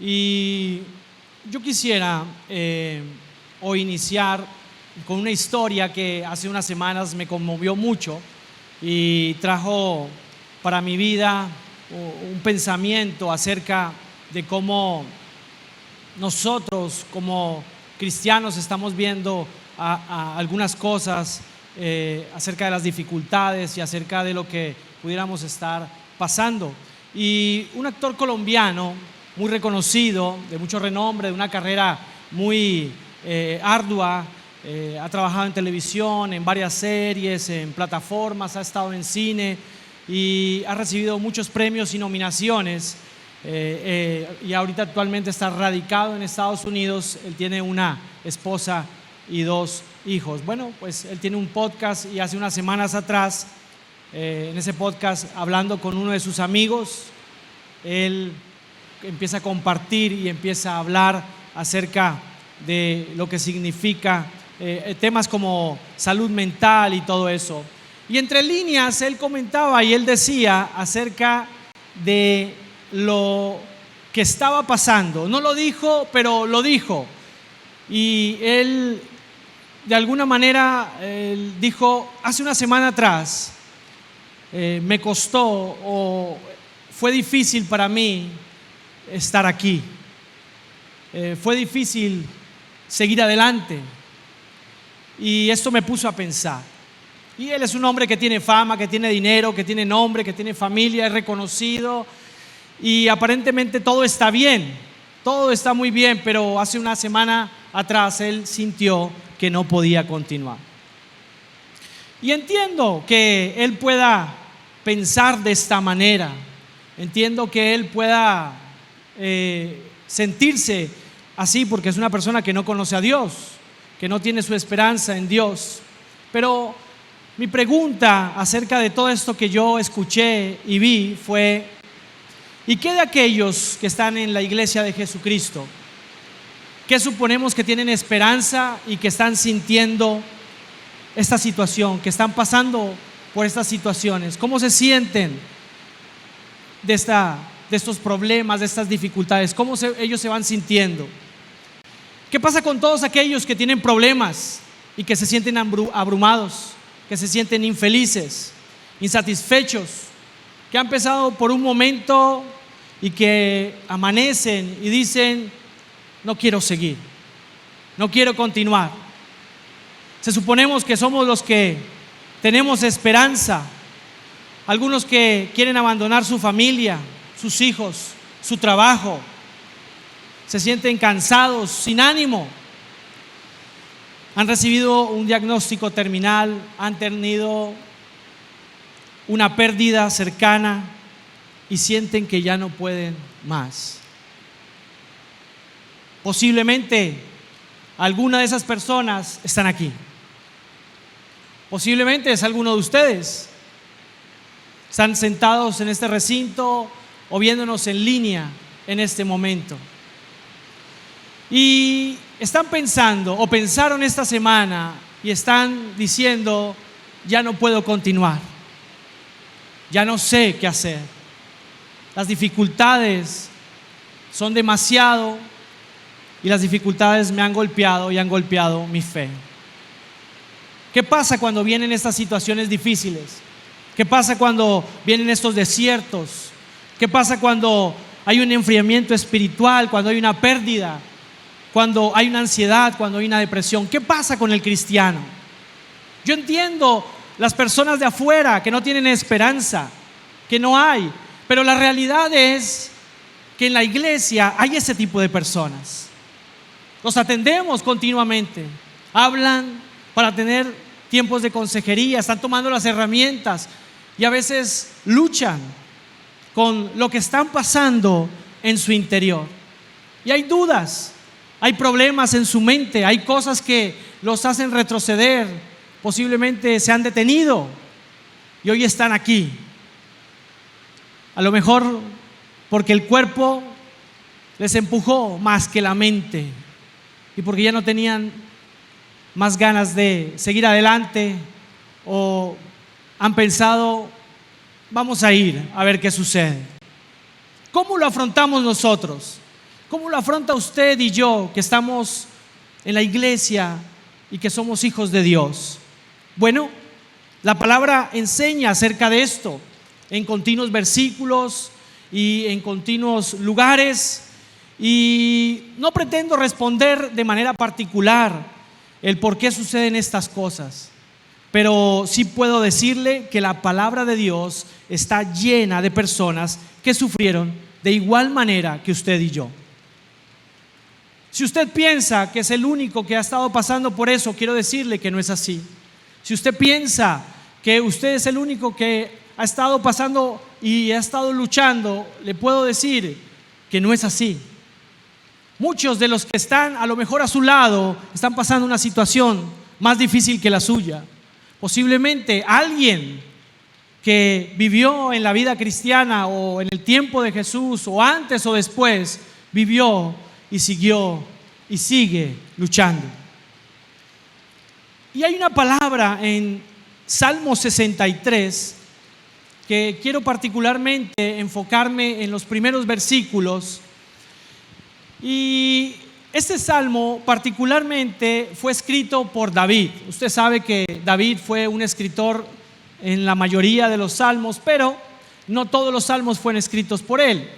Y yo quisiera hoy iniciar con una historia que hace unas semanas me conmovió mucho y trajo para mi vida un pensamiento acerca de cómo nosotros como cristianos estamos viendo a algunas cosas acerca de las dificultades y acerca de lo que pudiéramos estar pasando. Y un actor colombiano muy reconocido, de mucho renombre, de una carrera muy ardua, ha trabajado en televisión, en varias series, en plataformas, ha estado en cine y ha recibido muchos premios y nominaciones. Y ahorita actualmente está radicado en Estados Unidos. Él tiene una esposa y 2 hijos. Bueno, pues él tiene un podcast y hace unas semanas atrás, en ese podcast, hablando con uno de sus amigos, él empieza a compartir y empieza a hablar acerca de lo que significa temas como salud mental y todo eso. Y entre líneas él comentaba y él decía acerca de lo que estaba pasando. No lo dijo, pero lo dijo. Y él, de alguna manera, él dijo: hace una semana atrás me costó o fue difícil para mí estar aquí. Fue difícil seguir adelante. Y esto me puso a pensar. Y él es un hombre que tiene fama, que tiene dinero, que tiene nombre, que tiene familia, es reconocido. Y aparentemente todo está bien, todo está muy bien, pero hace una semana atrás él sintió que no podía continuar. Y entiendo que él pueda pensar de esta manera, entiendo que él pueda sentirse así porque es una persona que no conoce a Dios, que no tiene su esperanza en Dios. Pero mi pregunta acerca de todo esto que yo escuché y vi fue: ¿y qué de aquellos que están en la iglesia de Jesucristo? ¿Qué suponemos que tienen esperanza y que están sintiendo esta situación, que están pasando por estas situaciones? ¿Cómo se sienten de estos problemas, de estas dificultades? ¿Cómo ellos se van sintiendo? ¿Qué pasa con todos aquellos que tienen problemas y que se sienten abrumados, que se sienten infelices, insatisfechos, que han pasado por un momento y que amanecen y dicen: no quiero seguir, no quiero continuar? Se suponemos que somos los que tenemos esperanza, algunos que quieren abandonar su familia, sus hijos, su trabajo, se sienten cansados, sin ánimo, han recibido un diagnóstico terminal, han tenido una pérdida cercana y sienten que ya no pueden más. Posiblemente alguna de esas personas están aquí. Posiblemente es alguno de ustedes. Están sentados en este recinto o viéndonos en línea en este momento. Y están pensando o pensaron esta semana y están diciendo: ya no puedo continuar, ya no sé qué hacer. Las dificultades son demasiado y las dificultades me han golpeado y han golpeado mi fe. ¿Qué pasa cuando vienen estas situaciones difíciles? ¿Qué pasa cuando vienen estos desiertos? ¿Qué pasa cuando hay un enfriamiento espiritual, cuando hay una pérdida, cuando hay una ansiedad, cuando hay una depresión? ¿Qué pasa con el cristiano? Yo entiendo las personas de afuera que no tienen esperanza, que no hay, pero la realidad es que en la iglesia hay ese tipo de personas. Los atendemos continuamente, hablan para tener tiempos de consejería, están tomando las herramientas y a veces luchan con lo que están pasando en su interior. Y hay dudas, hay problemas en su mente, hay cosas que los hacen retroceder, posiblemente se han detenido y hoy están aquí. A lo mejor porque el cuerpo les empujó más que la mente y porque ya no tenían más ganas de seguir adelante, o han pensado: vamos a ir a ver qué sucede. ¿Cómo lo afrontamos nosotros? ¿Cómo lo afronta usted y yo que estamos en la iglesia y que somos hijos de Dios? Bueno, la palabra enseña acerca de esto en continuos versículos y en continuos lugares, y no pretendo responder de manera particular el por qué suceden estas cosas, pero sí puedo decirle que la palabra de Dios está llena de personas que sufrieron de igual manera que usted y yo. Si usted piensa que es el único que ha estado pasando por eso, quiero decirle que no es así. Si usted piensa que usted es el único que ha estado pasando y ha estado luchando, le puedo decir que no es así. Muchos de los que están a lo mejor a su lado están pasando una situación más difícil que la suya. Posiblemente alguien que vivió en la vida cristiana o en el tiempo de Jesús o antes o después vivió y siguió y sigue luchando. Y hay una palabra en Salmo 63 que quiero particularmente enfocarme en los primeros versículos. Y este salmo particularmente fue escrito por David. Usted sabe que David fue un escritor en la mayoría de los salmos, pero no todos los salmos fueron escritos por él.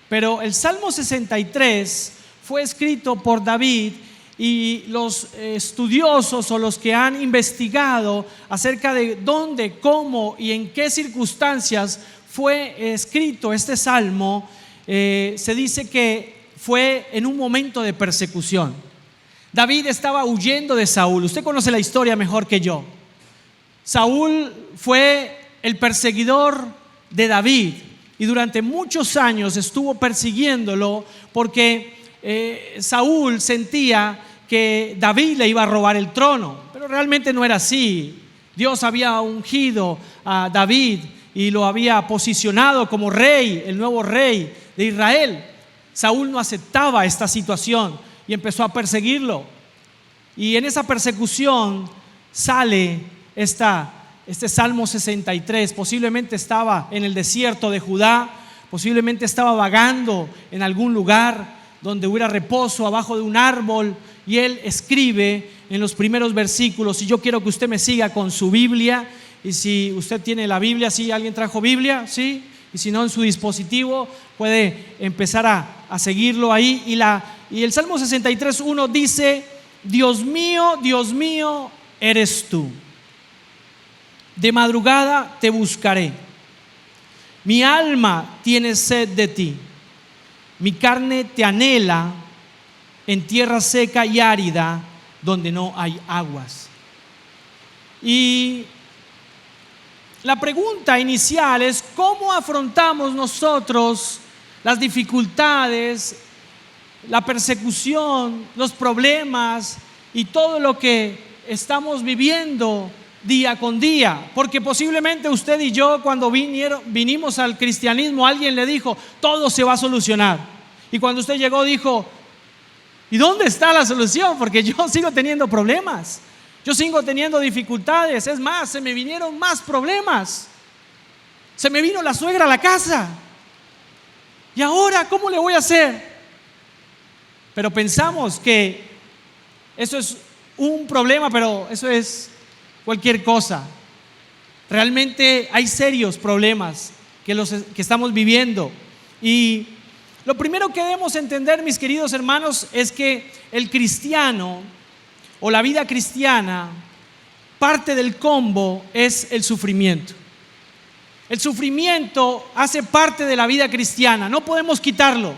Pero el Salmo 63 fue escrito por David, y los estudiosos o los que han investigado acerca de dónde, cómo y en qué circunstancias fue escrito este salmo, se dice que fue en un momento de persecución. David estaba huyendo de Saúl. Usted conoce la historia mejor que yo. Saúl fue el perseguidor de David y durante muchos años estuvo persiguiéndolo porque Saúl sentía que David le iba a robar el trono, pero realmente no era así. Dios había ungido a David y lo había posicionado como rey, el nuevo rey de Israel. Saúl no aceptaba esta situación y empezó a perseguirlo, y en esa persecución sale este Salmo 63. Posiblemente estaba en el desierto de Judá, posiblemente estaba vagando en algún lugar donde hubiera reposo, abajo de un árbol, y él escribe en los primeros versículos. Y yo quiero que usted me siga con su Biblia, y si usted tiene la Biblia, ¿sí? ¿Alguien trajo Biblia? ¿Sí? Y si no, en su dispositivo puede empezar a seguirlo ahí. Y el Salmo 63:1 dice: Dios mío, eres tú. De madrugada te buscaré. Mi alma tiene sed de ti. Mi carne te anhela en tierra seca y árida, donde no hay aguas. Y la pregunta inicial es: ¿cómo afrontamos nosotros las dificultades, la persecución, los problemas y todo lo que estamos viviendo día con día? Porque posiblemente usted y yo, cuando vinimos al cristianismo, alguien le dijo: todo se va a solucionar. Y cuando usted llegó dijo: ¿y dónde está la solución? Porque yo sigo teniendo problemas, yo sigo teniendo dificultades. Es más, se me vinieron más problemas. Se me vino la suegra a la casa. ¿Y ahora cómo le voy a hacer? Pero pensamos que eso es un problema, pero eso es cualquier cosa. Realmente hay serios problemas que estamos viviendo. Y lo primero que debemos entender, mis queridos hermanos, es que el cristiano o la vida cristiana, parte del combo es el sufrimiento. El sufrimiento hace parte de la vida cristiana, no podemos quitarlo,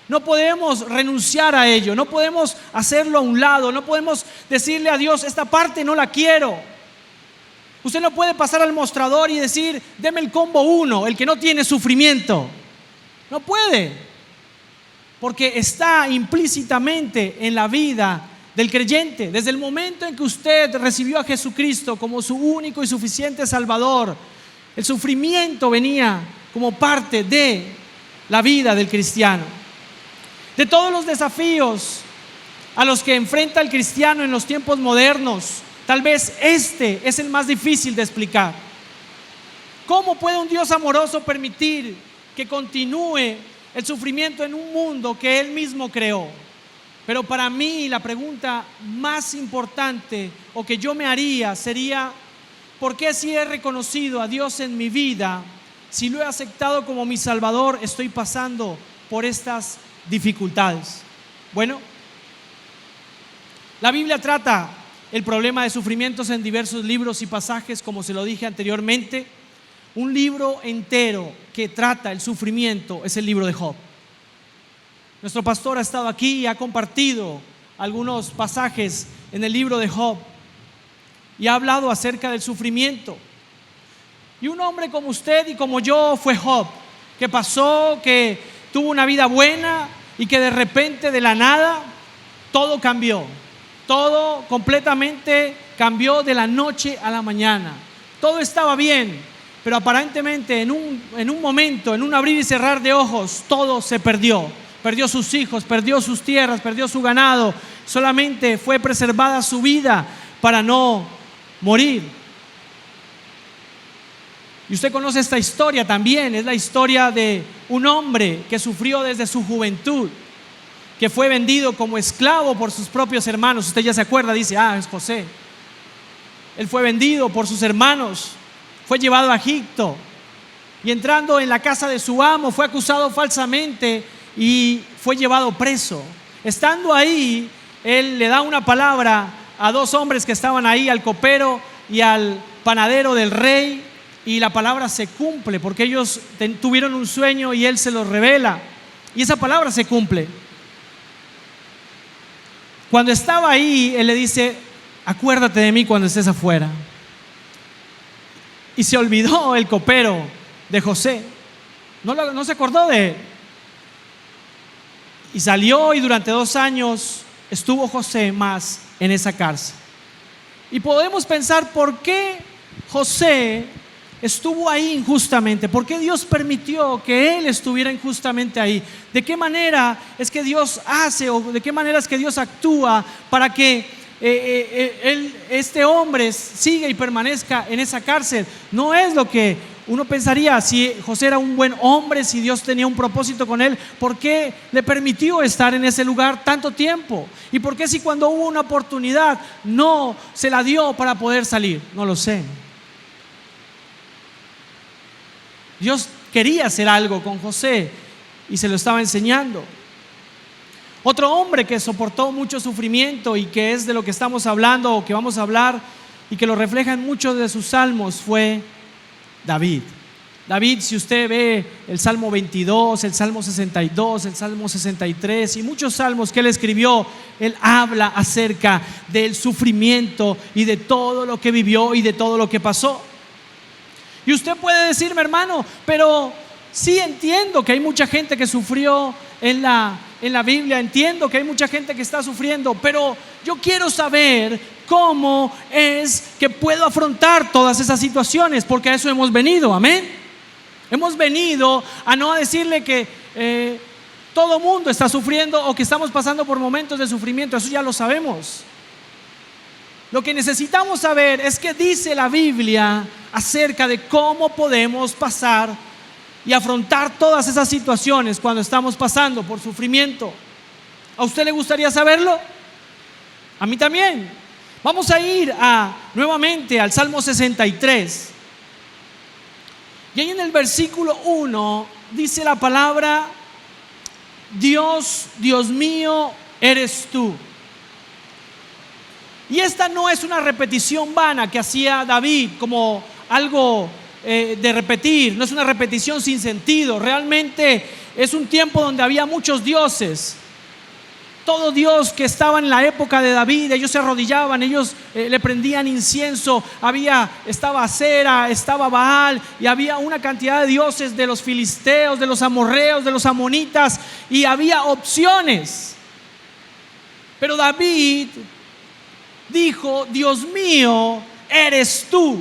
no podemos renunciar a ello, no podemos hacerlo a un lado, no podemos decirle a Dios: esta parte no la quiero. Usted no puede pasar al mostrador y decir: deme el combo 1, el que no tiene sufrimiento. No puede, porque está implícitamente en la vida del creyente. Desde el momento en que usted recibió a Jesucristo como su único y suficiente Salvador, el sufrimiento venía como parte de la vida del cristiano. De todos los desafíos a los que enfrenta el cristiano en los tiempos modernos, tal vez este es el más difícil de explicar. ¿Cómo puede un Dios amoroso permitir que continúe el sufrimiento en un mundo que Él mismo creó. Pero para mí la pregunta más importante o que yo me haría sería: ¿por qué si he reconocido a Dios en mi vida, si lo he aceptado como mi Salvador, estoy pasando por estas dificultades? Bueno, la Biblia trata el problema de sufrimientos en diversos libros y pasajes, como se lo dije anteriormente. Un libro entero que trata el sufrimiento es el libro de Job. Nuestro pastor ha estado aquí y ha compartido algunos pasajes en el libro de Job y ha hablado acerca del sufrimiento. Y un hombre como usted y como yo fue Job, que pasó, que tuvo una vida buena y que de repente, de la nada, todo cambió. Todo completamente cambió de la noche a la mañana. Todo estaba bien, pero aparentemente en un momento, en un abrir y cerrar de ojos, todo se perdió. Perdió sus hijos, perdió sus tierras, perdió su ganado. Solamente fue preservada su vida para no morir. Y usted conoce esta historia también. Es la historia de un hombre que sufrió desde su juventud, que fue vendido como esclavo por sus propios hermanos. Usted ya se acuerda, dice: es José. Él fue vendido por sus hermanos, fue llevado a Egipto y entrando en la casa de su amo fue acusado falsamente y fue llevado preso. Estando ahí, él le da una palabra a dos hombres que estaban ahí, al copero y al panadero del rey, y la palabra se cumple porque ellos tuvieron un sueño y él se los revela y esa palabra se cumple. Cuando estaba ahí, él le dice: acuérdate de mí cuando estés afuera. Y se olvidó el copero de José, no se acordó de él. Y salió, y durante 2 años estuvo José más en esa cárcel. Y podemos pensar: ¿por qué José estuvo ahí injustamente? ¿Por qué Dios permitió que él estuviera injustamente ahí? ¿De qué manera es que Dios hace, o de qué manera es que Dios actúa para que este hombre siga y permanezca en esa cárcel? No es lo que uno pensaría. Si José era un buen hombre, si Dios tenía un propósito con él, ¿por qué le permitió estar en ese lugar tanto tiempo? ¿Y por qué, si cuando hubo una oportunidad, no se la dio para poder salir? No lo sé. Dios quería hacer algo con José y se lo estaba enseñando. Otro hombre que soportó mucho sufrimiento y que es de lo que estamos hablando, o que vamos a hablar, y que lo refleja en muchos de sus salmos, fue David. David, si usted ve el Salmo 22, el Salmo 62, el Salmo 63 y muchos salmos que él escribió, él habla acerca del sufrimiento y de todo lo que vivió y de todo lo que pasó. Y usted puede decirme: hermano, pero sí entiendo que hay mucha gente que sufrió en la Biblia, entiendo que hay mucha gente que está sufriendo, pero yo quiero saber cómo es que puedo afrontar todas esas situaciones, porque a eso hemos venido. Amén. Hemos venido a no decirle que todo mundo está sufriendo o que estamos pasando por momentos de sufrimiento. Eso ya lo sabemos. Lo que necesitamos saber es qué dice la Biblia acerca de cómo podemos pasar y afrontar todas esas situaciones cuando estamos pasando por sufrimiento. ¿A usted le gustaría saberlo? A mí también. Vamos a ir nuevamente al Salmo 63. Y ahí en el versículo 1 dice la palabra: Dios, Dios mío, eres tú. Y esta no es una repetición vana que hacía David como algo de repetir, no es una repetición sin sentido. Realmente es un tiempo donde había muchos dioses. Todo dios que estaba en la época de David, ellos se arrodillaban, ellos le prendían incienso. Estaba Acera, estaba Baal, y había una cantidad de dioses, de los filisteos, de los amorreos, de los amonitas, y había opciones. Pero David dijo: Dios mío, eres tú.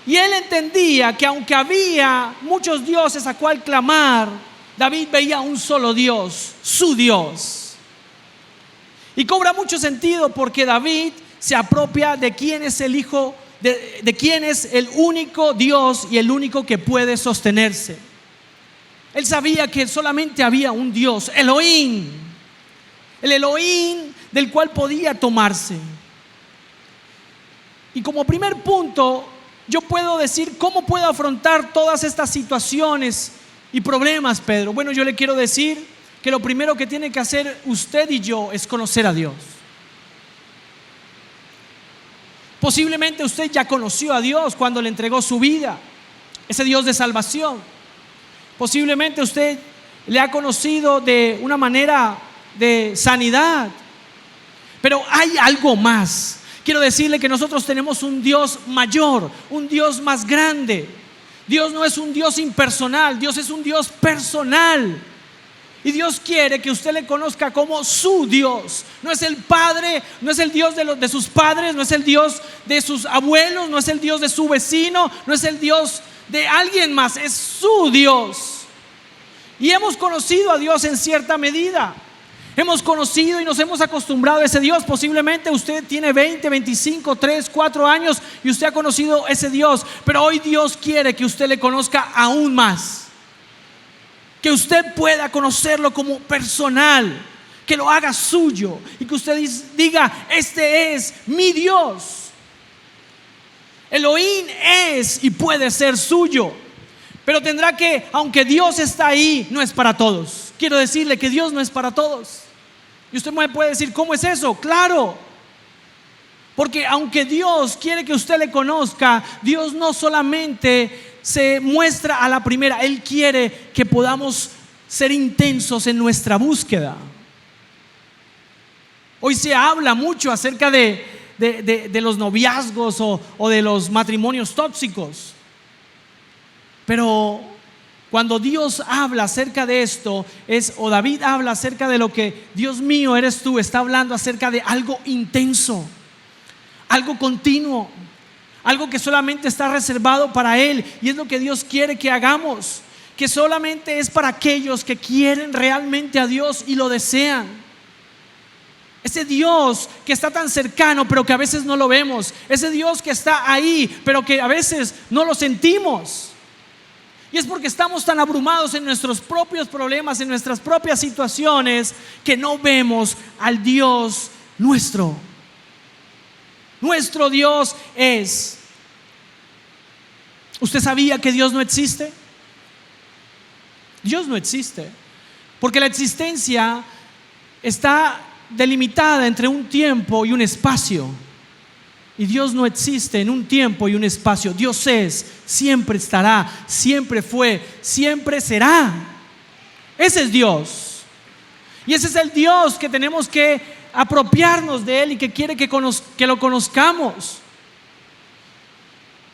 Y él entendía que aunque había muchos dioses a cual clamar, David veía un solo Dios, su Dios. Y cobra mucho sentido porque David se apropia de quién es el hijo, de quién es el único Dios y el único que puede sostenerse. Él sabía que solamente había un Dios, Elohim, el Elohim del cual podía tomarse. Y como primer punto, yo puedo decir cómo puedo afrontar todas estas situaciones y problemas, Pedro. Bueno, yo le quiero decir que lo primero que tiene que hacer usted y yo es conocer a Dios. Posiblemente usted ya conoció a Dios cuando le entregó su vida, ese Dios de salvación. Posiblemente usted le ha conocido de una manera de sanidad, pero hay algo más. Quiero decirle que nosotros tenemos un Dios mayor, un Dios más grande. Dios no es un Dios impersonal, Dios es un Dios personal. Y Dios quiere que usted le conozca como su Dios. No es el Padre, no es el Dios de sus padres, no es el Dios de sus abuelos, no es el Dios de su vecino, no es el Dios de alguien más, es su Dios. Y hemos conocido a Dios en cierta medida. Hemos conocido y nos hemos acostumbrado a ese Dios. Posiblemente usted tiene 20, 25, 3, 4 años y usted ha conocido ese Dios. Pero hoy Dios quiere que usted le conozca aún más. Que usted pueda conocerlo como personal, que lo haga suyo y que usted diga: este es mi Dios. Elohim es y puede ser suyo, pero tendrá que, aunque Dios está ahí, no es para todos. Quiero decirle que Dios no es para todos. Y usted me puede decir: ¿cómo es eso? Claro, porque aunque Dios quiere que usted le conozca, Dios no solamente se muestra a la primera. Él quiere que podamos ser intensos en nuestra búsqueda. Hoy se habla mucho acerca de los noviazgos o de los matrimonios tóxicos, pero cuando Dios habla acerca de esto, o David habla acerca de lo que Dios mío eres tú, está hablando acerca de algo intenso, algo continuo, algo que solamente está reservado para Él. Y es lo que Dios quiere que hagamos, que solamente es para aquellos que quieren realmente a Dios y lo desean. Ese Dios que está tan cercano pero que a veces no lo vemos, ese Dios que está ahí pero que a veces no lo sentimos. Y es porque estamos tan abrumados en nuestros propios problemas, en nuestras propias situaciones, que no vemos al Dios nuestro. Nuestro Dios es. ¿Usted sabía que Dios no existe? Dios no existe, porque la existencia está delimitada entre un tiempo y un espacio. Y Dios no existe en un tiempo y un espacio. Dios es, siempre estará, siempre fue, siempre será. Ese es Dios. Y ese es el Dios que tenemos que apropiarnos de Él y que quiere que lo conozcamos.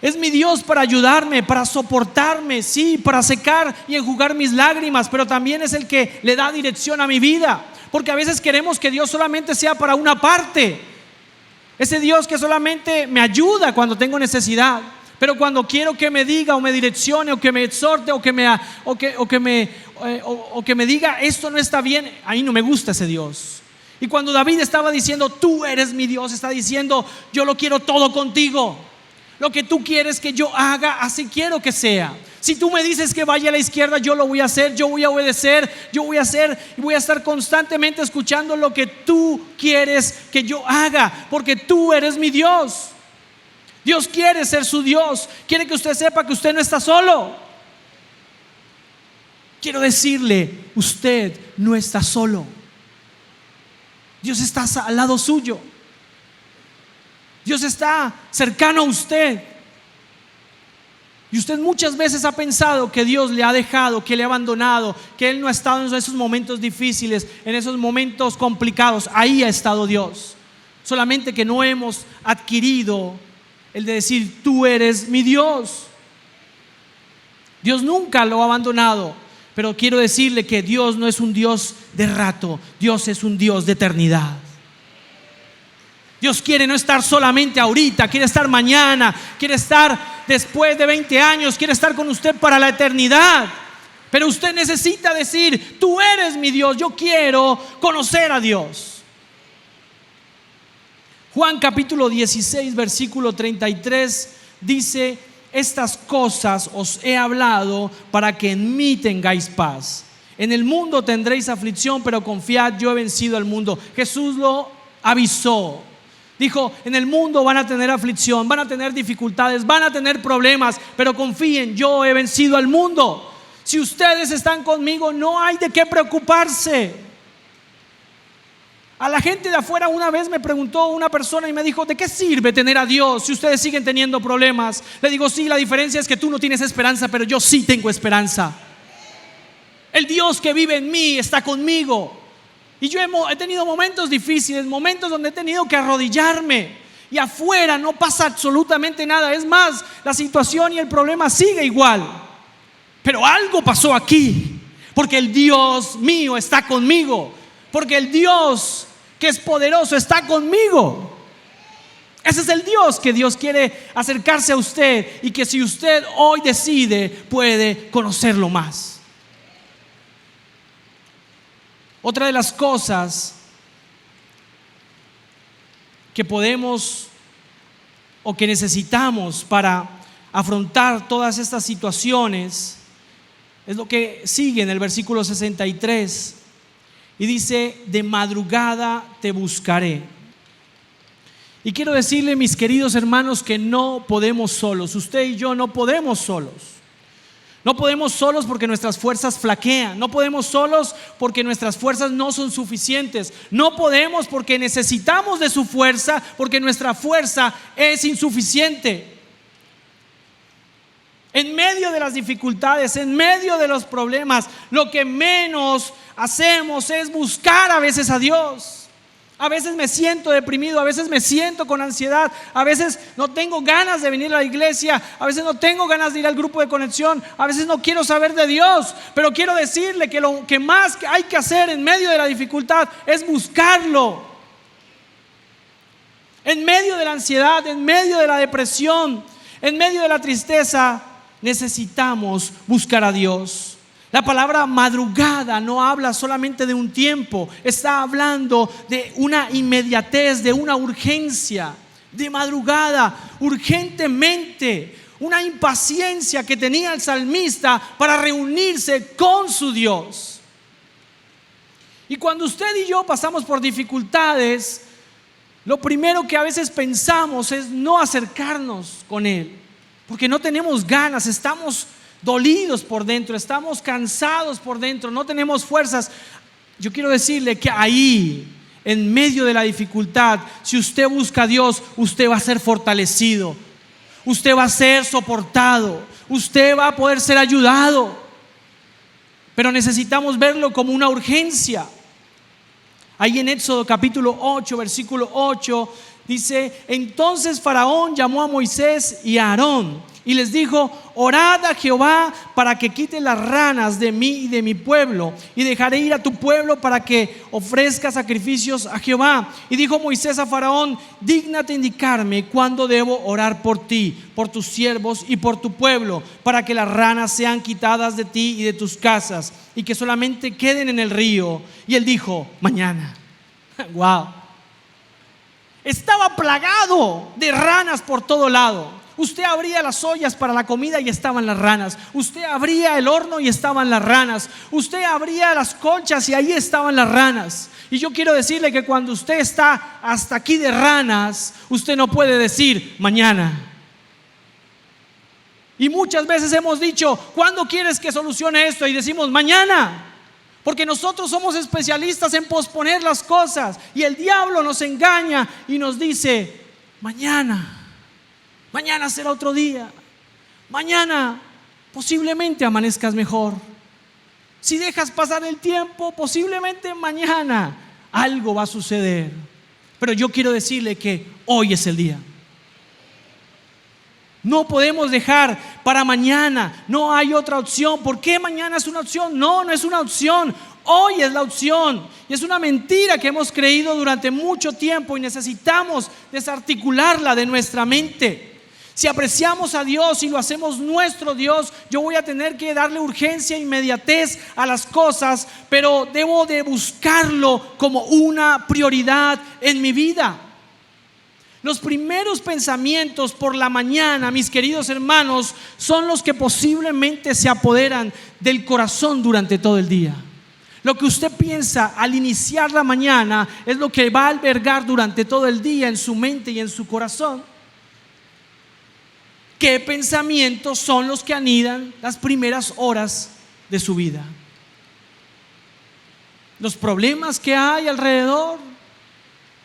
Es mi Dios para ayudarme, para soportarme, sí, para secar y enjugar mis lágrimas, pero también es el que le da dirección a mi vida. Porque a veces queremos que Dios solamente sea para una parte. Ese Dios que solamente me ayuda cuando tengo necesidad, pero cuando quiero que me diga o me direccione o que me exhorte o que me diga esto no está bien, ahí no me gusta ese Dios. Y cuando David estaba diciendo tú eres mi Dios, está diciendo yo lo quiero todo contigo. Lo que tú quieres que yo haga, así quiero que sea. Si tú me dices que vaya a la izquierda, yo lo voy a hacer, yo voy a obedecer, yo voy a hacer y voy a estar constantemente escuchando lo que tú quieres que yo haga, porque tú eres mi Dios. Dios quiere ser su Dios, quiere que usted sepa que usted no está solo. Quiero decirle, usted no está solo. Dios está al lado suyo. Dios está cercano a usted. Y usted muchas veces ha pensado que Dios le ha dejado, que le ha abandonado, que Él no ha estado en esos momentos difíciles, en esos momentos complicados. Ahí ha estado Dios. Solamente que no hemos adquirido el de decir tú eres mi Dios. Dios nunca lo ha abandonado, pero quiero decirle que Dios no es un Dios de rato. Dios es un Dios de eternidad. Dios quiere no estar solamente ahorita, quiere estar mañana, quiere estar después de 20 años, quiere estar con usted para la eternidad. Pero usted necesita decir, tú eres mi Dios, yo quiero conocer a Dios. Juan capítulo 16, versículo 33 dice, estas cosas os he hablado para que en mí tengáis paz. En el mundo tendréis aflicción, pero confiad, yo he vencido al mundo. Jesús lo avisó. Dijo, en el mundo van a tener aflicción, van a tener dificultades, van a tener problemas, pero confíen, yo he vencido al mundo. Si ustedes están conmigo, no hay de qué preocuparse. A la gente de afuera una vez me preguntó una persona y me dijo, ¿de qué sirve tener a Dios si ustedes siguen teniendo problemas? Le digo, sí, la diferencia es que tú no tienes esperanza, pero yo sí tengo esperanza. El Dios que vive en mí está conmigo. Y yo he tenido momentos difíciles, momentos donde he tenido que arrodillarme, y afuera no pasa absolutamente nada. Es más, la situación y el problema sigue igual. Pero algo pasó aquí, porque el Dios mío está conmigo, porque el Dios que es poderoso está conmigo. Ese es el Dios que Dios quiere acercarse a usted, y que si usted hoy decide, puede conocerlo más. Otra de las cosas que podemos o que necesitamos para afrontar todas estas situaciones es lo que sigue en el versículo 63, y dice, de madrugada te buscaré. Y quiero decirle, mis queridos hermanos, que no podemos solos. Usted y yo no podemos solos. No podemos solos porque nuestras fuerzas flaquean. No podemos solos porque nuestras fuerzas no son suficientes. No podemos porque necesitamos de su fuerza, porque nuestra fuerza es insuficiente. En medio de las dificultades, en medio de los problemas, lo que menos hacemos es buscar a veces a Dios. A veces me siento deprimido, a veces me siento con ansiedad, a veces no tengo ganas de venir a la iglesia, a veces no tengo ganas de ir al grupo de conexión, a veces no quiero saber de Dios. Pero quiero decirle que lo que más hay que hacer en medio de la dificultad es buscarlo. En medio de la ansiedad, en medio de la depresión, en medio de la tristeza, necesitamos buscar a Dios. La palabra madrugada no habla solamente de un tiempo, está hablando de una inmediatez, de una urgencia. De madrugada, urgentemente, una impaciencia que tenía el salmista para reunirse con su Dios. Y cuando usted y yo pasamos por dificultades, lo primero que a veces pensamos es no acercarnos con Él, porque no tenemos ganas, estamos dolidos por dentro, estamos cansados por dentro, no tenemos fuerzas. Yo quiero decirle que ahí, en medio de la dificultad, si usted busca a Dios, usted va a ser fortalecido, usted va a ser soportado, usted va a poder ser ayudado. Pero necesitamos verlo como una urgencia. Ahí en Éxodo capítulo 8, versículo 8, dice, entonces Faraón llamó a Moisés y a Aarón y les dijo, orad a Jehová para que quite las ranas de mí y de mi pueblo, y dejaré ir a tu pueblo para que ofrezca sacrificios a Jehová. Y dijo Moisés a Faraón, dígnate indicarme cuándo debo orar por ti, por tus siervos y por tu pueblo, para que las ranas sean quitadas de ti y de tus casas, y que solamente queden en el río. Y él dijo, mañana. Wow. Estaba plagado de ranas por todo lado. Usted abría las ollas para la comida y estaban las ranas. Usted abría el horno y estaban las ranas. Usted abría las colchas y ahí estaban las ranas. Y yo quiero decirle que cuando usted está hasta aquí de ranas, usted no puede decir mañana. Y muchas veces hemos dicho, ¿cuándo quieres que solucione esto? Y decimos mañana. Porque nosotros somos especialistas en posponer las cosas, y el diablo nos engaña y nos dice, mañana será otro día, mañana posiblemente amanezcas mejor. Si dejas pasar el tiempo, posiblemente mañana algo va a suceder. Pero yo quiero decirle que hoy es el día. No podemos dejar para mañana, no hay otra opción. ¿Por qué mañana es una opción? No, no es una opción. Hoy es la opción. Y es una mentira que hemos creído durante mucho tiempo y necesitamos desarticularla de nuestra mente. Si apreciamos a Dios y lo hacemos nuestro Dios, yo voy a tener que darle urgencia e inmediatez a las cosas, pero debo de buscarlo como una prioridad en mi vida. Los primeros pensamientos por la mañana, mis queridos hermanos, son los que posiblemente se apoderan del corazón durante todo el día. Lo que usted piensa al iniciar la mañana es lo que va a albergar durante todo el día en su mente y en su corazón. ¿Qué pensamientos son los que anidan las primeras horas de su vida? Los problemas que hay alrededor,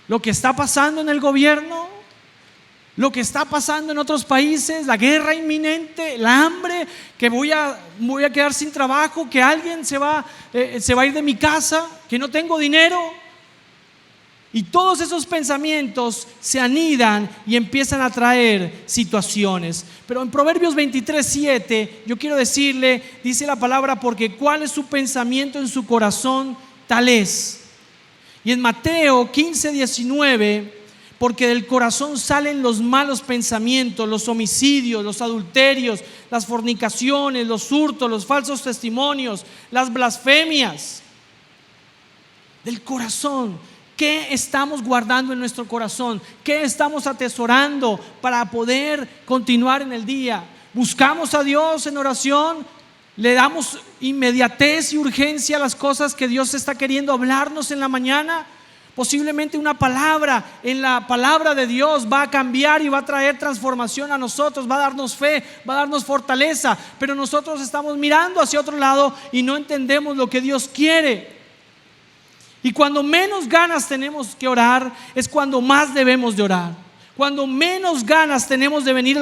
lo que está pasando en el gobierno, lo que está pasando en otros países, la guerra inminente, el hambre, que voy a quedar sin trabajo, que alguien se va a ir de mi casa, que no tengo dinero. Y todos esos pensamientos se anidan y empiezan a traer situaciones. Pero en Proverbios 23:7 yo quiero decirle, dice la palabra, porque cuál es su pensamiento en su corazón, tal es. Y en Mateo 15:19, porque del corazón salen los malos pensamientos, los homicidios, los adulterios, las fornicaciones, los hurtos, los falsos testimonios, las blasfemias. Del corazón. ¿Qué estamos guardando en nuestro corazón? ¿Qué estamos atesorando para poder continuar en el día? ¿Buscamos a Dios en oración? ¿Le damos inmediatez y urgencia a las cosas que Dios está queriendo hablarnos en la mañana? Posiblemente una palabra en la palabra de Dios va a cambiar y va a traer transformación a nosotros, va a darnos fe, va a darnos fortaleza, pero nosotros estamos mirando hacia otro lado y no entendemos lo que Dios quiere. Y cuando menos ganas tenemos que orar es cuando más debemos de orar. Cuando menos ganas tenemos de venir a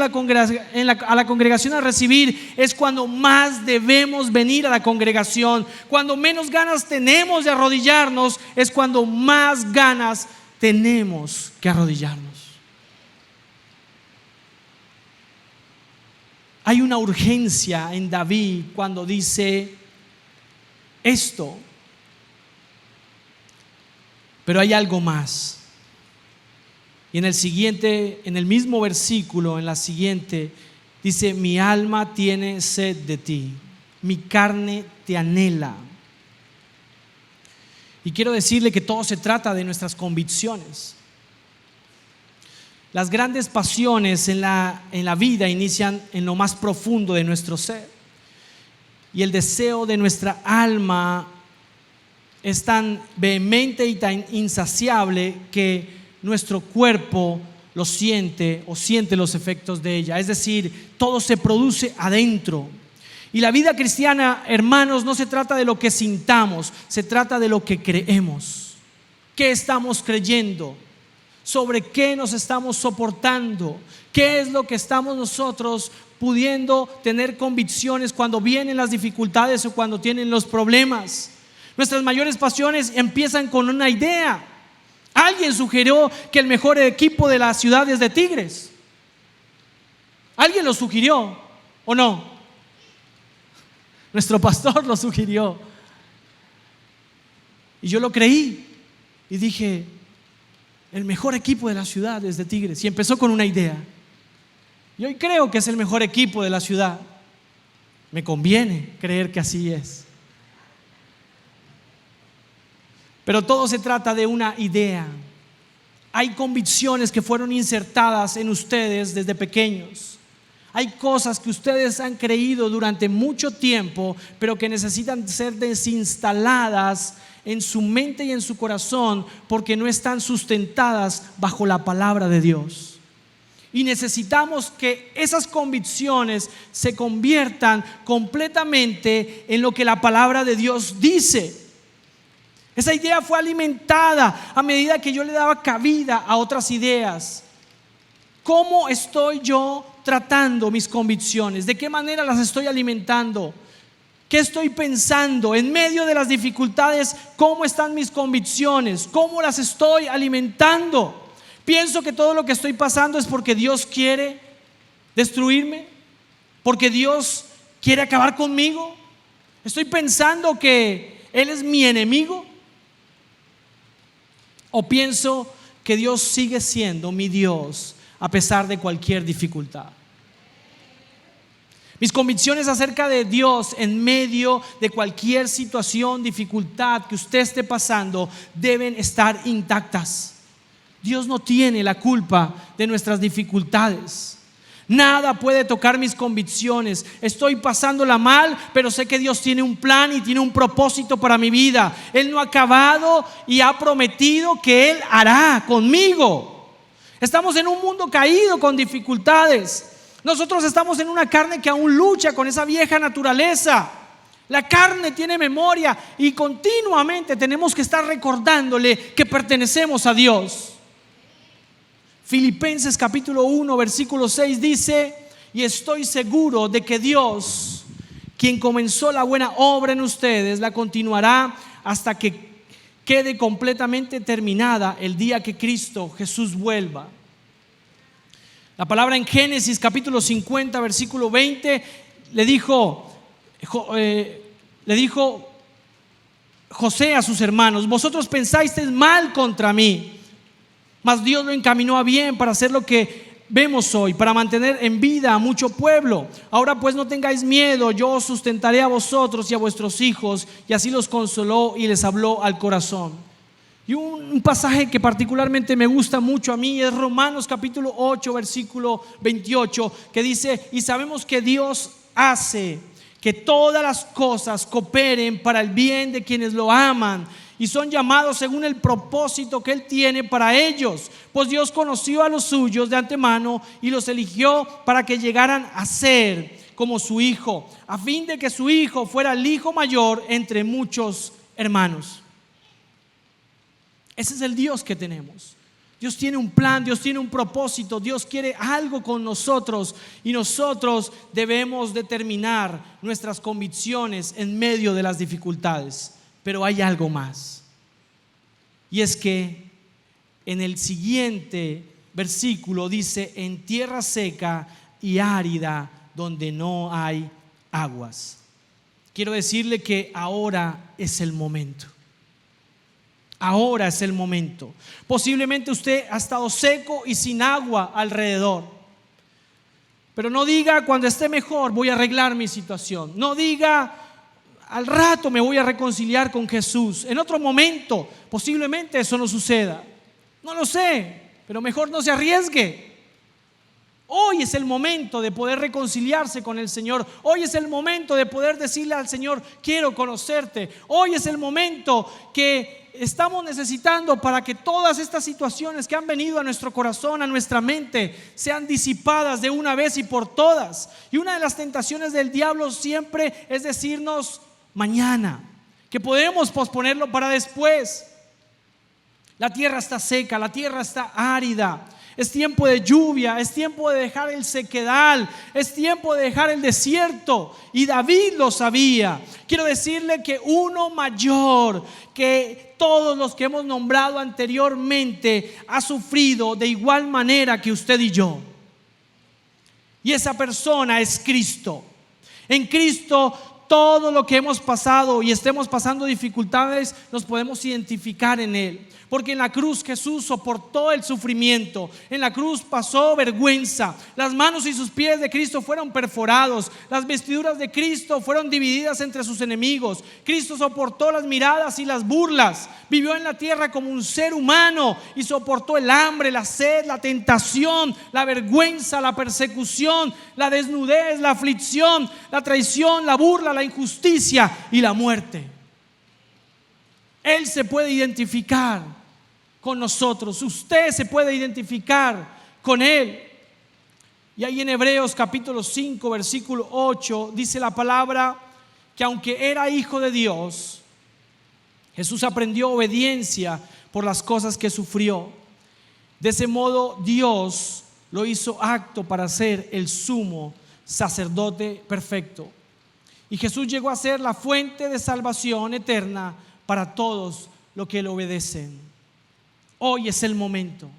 la congregación a recibir es cuando más debemos venir a la congregación. Cuando menos ganas tenemos de arrodillarnos es cuando más ganas tenemos que arrodillarnos. Hay una urgencia en David cuando dice esto, pero hay algo más. Y en el mismo versículo, en la siguiente, dice: mi alma tiene sed de ti, mi carne te anhela. Y quiero decirle que todo se trata de nuestras convicciones. Las grandes pasiones en la vida inician en lo más profundo de nuestro ser. Y el deseo de nuestra alma es tan vehemente y tan insaciable que nuestro cuerpo lo siente o siente los efectos de ella. Es decir, todo se produce adentro. Y la vida cristiana, hermanos, no se trata de lo que sintamos, se trata de lo que creemos. ¿Qué estamos creyendo? ¿Sobre qué nos estamos soportando? ¿Qué es lo que estamos nosotros pudiendo tener convicciones cuando vienen las dificultades o cuando tienen los problemas? Nuestras mayores pasiones empiezan con una idea. Alguien sugirió que el mejor equipo de la ciudad es de Tigres. ¿Alguien lo sugirió o no? Nuestro pastor lo sugirió. Y yo lo creí y dije: el mejor equipo de la ciudad es de Tigres. Y empezó con una idea. Y hoy creo que es el mejor equipo de la ciudad. Me conviene creer que así es. Pero todo se trata de una idea. Hay convicciones que fueron insertadas en ustedes desde pequeños. Hay cosas que ustedes han creído durante mucho tiempo, pero que necesitan ser desinstaladas en su mente y en su corazón porque no están sustentadas bajo la palabra de Dios. Y necesitamos que esas convicciones se conviertan completamente en lo que la palabra de Dios dice. Esa idea fue alimentada a medida que yo le daba cabida a otras ideas. ¿Cómo estoy yo tratando mis convicciones? ¿De qué manera las estoy alimentando? ¿Qué estoy pensando? En medio de las dificultades, ¿cómo están mis convicciones? ¿Cómo las estoy alimentando? ¿Pienso que todo lo que estoy pasando es porque Dios quiere destruirme? ¿Porque Dios quiere acabar conmigo? ¿Estoy pensando que Él es mi enemigo? ¿O pienso que Dios sigue siendo mi Dios a pesar de cualquier dificultad? Mis convicciones acerca de Dios en medio de cualquier situación, dificultad que usted esté pasando deben estar intactas. Dios no tiene la culpa de nuestras dificultades. Nada puede tocar mis convicciones. Estoy pasándola mal, pero sé que Dios tiene un plan y tiene un propósito para mi vida. Él no ha acabado y ha prometido que Él hará conmigo. Estamos en un mundo caído con dificultades. Nosotros estamos en una carne que aún lucha con esa vieja naturaleza. La carne tiene memoria y continuamente tenemos que estar recordándole que pertenecemos a Dios. Filipenses capítulo 1 versículo 6 dice: y estoy seguro de que Dios, quien comenzó la buena obra en ustedes, la continuará hasta que quede completamente terminada el día que Cristo Jesús vuelva. La palabra en Génesis capítulo 50 versículo 20 le dijo José a sus hermanos: vosotros pensasteis mal contra mí, mas Dios lo encaminó a bien para hacer lo que vemos hoy, para mantener en vida a mucho pueblo. Ahora pues no tengáis miedo, yo os sustentaré a vosotros y a vuestros hijos. Y así los consoló y les habló al corazón. Y un pasaje que particularmente me gusta mucho a mí es Romanos capítulo 8 versículo 28, que dice: y sabemos que Dios hace que todas las cosas cooperen para el bien de quienes lo aman y son llamados según el propósito que Él tiene para ellos. Pues Dios conoció a los suyos de antemano y los eligió para que llegaran a ser como su Hijo, a fin de que su Hijo fuera el hijo mayor entre muchos hermanos. Ese es el Dios que tenemos. Dios tiene un plan, Dios tiene un propósito, Dios quiere algo con nosotros y nosotros debemos determinar nuestras convicciones en medio de las dificultades. Pero hay algo más, y es que en el siguiente versículo dice: en tierra seca y árida donde no hay aguas. Quiero decirle que ahora es el momento. Ahora es el momento. Posiblemente usted ha estado seco y sin agua alrededor, pero no diga: cuando esté mejor voy a arreglar mi situación. No diga: al rato me voy a reconciliar con Jesús. En otro momento posiblemente eso no suceda. No lo sé, pero mejor no se arriesgue. Hoy es el momento de poder reconciliarse con el Señor. Hoy es el momento de poder decirle al Señor: quiero conocerte. Hoy es el momento que estamos necesitando para que todas estas situaciones que han venido a nuestro corazón, a nuestra mente, sean disipadas de una vez y por todas. Y una de las tentaciones del diablo siempre es decirnos mañana, que podemos posponerlo para después. La tierra está seca, la tierra está árida. Es tiempo de lluvia, es tiempo de dejar el sequedal, es tiempo de dejar el desierto. Y David lo sabía. Quiero decirle que uno mayor que todos los que hemos nombrado anteriormente ha sufrido de igual manera que usted y yo. Y esa persona es Cristo. En Cristo todo lo que hemos pasado y estemos pasando dificultades, nos podemos identificar en Él. Porque en la cruz Jesús soportó el sufrimiento. En la cruz pasó vergüenza. Las manos y sus pies de Cristo fueron perforados. Las vestiduras de Cristo fueron divididas entre sus enemigos. Cristo soportó las miradas y las burlas. Vivió en la tierra como un ser humano y soportó el hambre, la sed, la tentación, la vergüenza, la persecución, la desnudez, la aflicción, la traición, la burla, la injusticia y la muerte. Él se puede identificar con nosotros. Usted se puede identificar con Él. Y ahí en Hebreos capítulo 5 versículo 8 dice la palabra que aunque era hijo de Dios, Jesús aprendió obediencia por las cosas que sufrió. De ese modo Dios lo hizo apto para ser el sumo sacerdote perfecto. Y Jesús llegó a ser la fuente de salvación eterna para todos los que le obedecen. Hoy es el momento.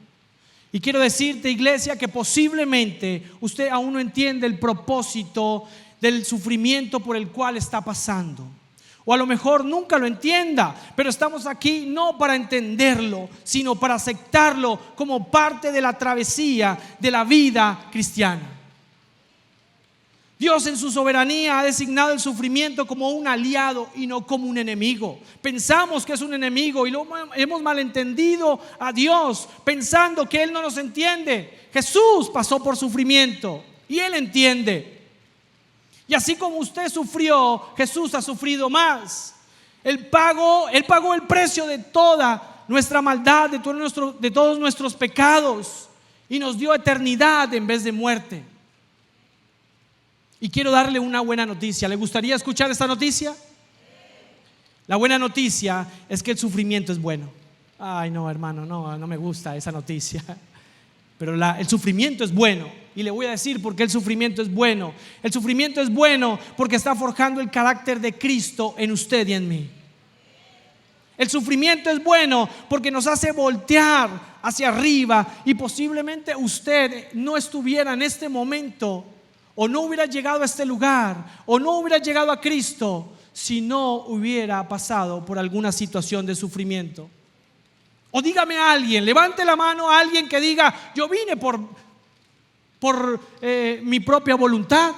Y quiero decirte, iglesia, que posiblemente usted aún no entiende el propósito del sufrimiento por el cual está pasando. O a lo mejor nunca lo entienda, pero estamos aquí no para entenderlo, sino para aceptarlo como parte de la travesía de la vida cristiana. Dios en su soberanía ha designado el sufrimiento como un aliado y no como un enemigo. Pensamos que es un enemigo y hemos malentendido a Dios pensando que Él no nos entiende. Jesús pasó por sufrimiento y Él entiende. Y así como usted sufrió, Jesús ha sufrido más. Él pagó el precio de toda nuestra maldad, de todos nuestros pecados, y nos dio eternidad en vez de muerte. Y quiero darle una buena noticia. ¿Le gustaría escuchar esta noticia? La buena noticia es que el sufrimiento es bueno. Ay, no, hermano, no me gusta esa noticia. Pero el sufrimiento es bueno. Y le voy a decir por qué el sufrimiento es bueno. El sufrimiento es bueno porque está forjando el carácter de Cristo en usted y en mí. El sufrimiento es bueno porque nos hace voltear hacia arriba, y posiblemente usted no estuviera en este momento, o no hubiera llegado a este lugar, o no hubiera llegado a Cristo si no hubiera pasado por alguna situación de sufrimiento. O dígame a alguien, levante la mano a alguien que diga: yo vine por mi propia voluntad.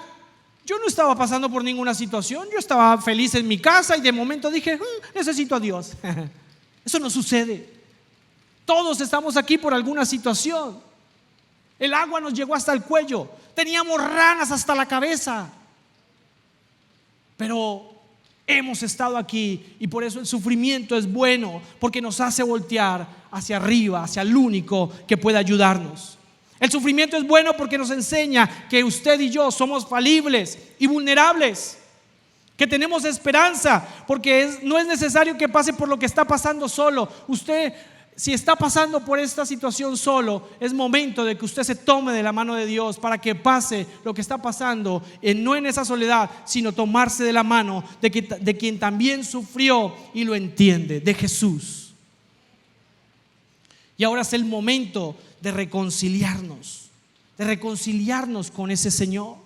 Yo no estaba pasando por ninguna situación, yo estaba feliz en mi casa y de momento dije: necesito a Dios. Eso no sucede. Todos estamos aquí por alguna situación. El agua nos llegó hasta el cuello, teníamos ranas hasta la cabeza, pero hemos estado aquí, y por eso el sufrimiento es bueno, porque nos hace voltear hacia arriba, hacia el único que puede ayudarnos. El sufrimiento es bueno porque nos enseña que usted y yo somos falibles y vulnerables, que tenemos esperanza, porque no es necesario que pase por lo que está pasando solo. Usted, si está pasando por esta situación solo, es momento de que usted se tome de la mano de Dios para que pase lo que está pasando, no en esa soledad, sino tomarse de la mano de quien también sufrió y lo entiende, de Jesús. Y ahora es el momento de reconciliarnos con ese Señor,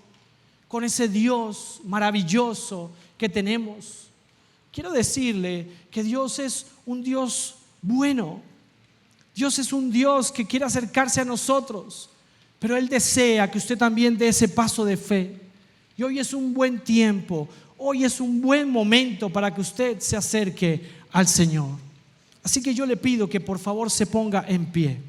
con ese Dios maravilloso que tenemos. Quiero decirle que Dios es un Dios bueno. Dios es un Dios que quiere acercarse a nosotros, pero Él desea que usted también dé ese paso de fe. Y hoy es un buen tiempo, hoy es un buen momento para que usted se acerque al Señor. Así que yo le pido que por favor se ponga en pie.